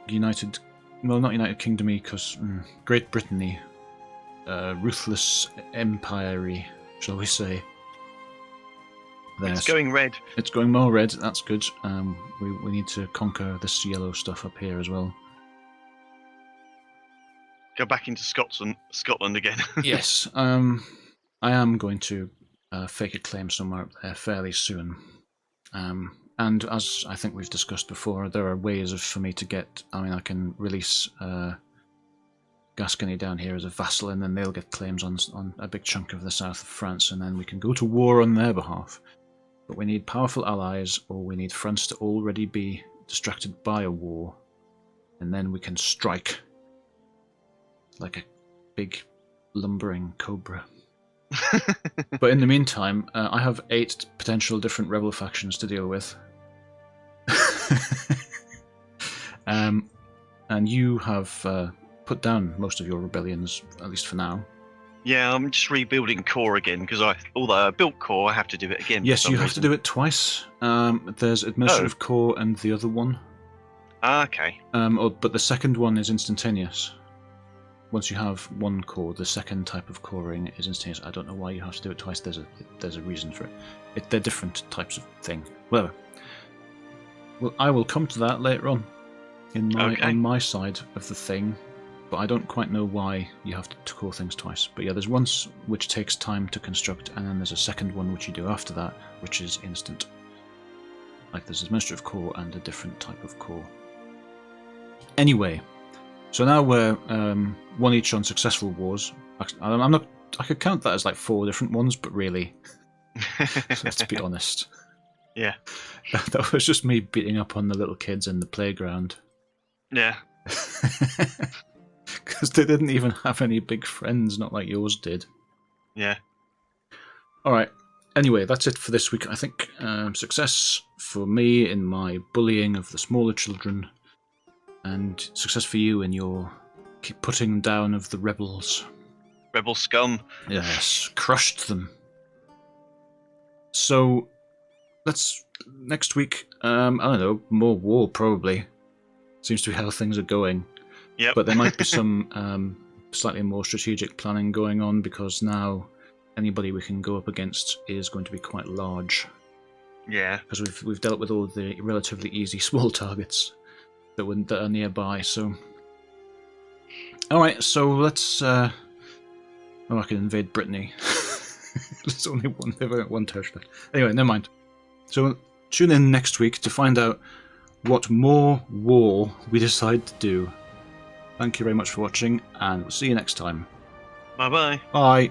united. Well, not United Kingdom-y, because Great Britain-y. ruthless empire-y, shall we say. It's going red. It's going more red, that's good. We need to conquer this yellow stuff up here as well. Go back into Scotland again. Yes, I am going to fake a claim somewhere up there fairly soon. And as I think we've discussed before, there are ways for me to get... I mean, I can release Gascony down here as a vassal, and then they'll get claims on a big chunk of the south of France, and then we can go to war on their behalf. But we need powerful allies, or we need France to already be distracted by a war, and then we can strike like a big lumbering cobra. But in the meantime, I have 8 potential different rebel factions to deal with. And you have put down most of your rebellions, at least for now. Yeah, I'm just rebuilding core again, because although I built core, I have to do it again. Yes, you have to do it twice. There's administrative core and the other one. Ah, okay. But the second one is instantaneous. Once you have one core, the second type of coring is instantaneous. I don't know why you have to do it twice. There's a reason for it. They're different types of thing. Whatever. Well, I will come to that later on on my side of the thing, but I don't quite know why you have to core things twice. But yeah, there's one which takes time to construct, and then there's a second one which you do after that, which is instant. Like there's administrative core and a different type of core. Anyway. So now we're one each on successful wars. I'm not. I could count that as like 4 different ones, but really, let's be honest. Yeah, that was just me beating up on the little kids in the playground. Yeah, because they didn't even have any big friends, not like yours did. Yeah. All right. Anyway, that's it for this week. I think success for me in my bullying of the smaller children. And success for you in your putting down of the rebels. Rebel scum. Yes, crushed them. So, next week, I don't know, more war probably. Seems to be how things are going. Yep. But there might be some slightly more strategic planning going on, because now anybody we can go up against is going to be quite large. Yeah. Because we've dealt with all the relatively easy small targets that are nearby, so... Alright, so let's... I can invade Brittany. There's only one territory. Anyway, never mind. So, tune in next week to find out what more war we decide to do. Thank you very much for watching, and we'll see you next time. Bye-bye. Bye.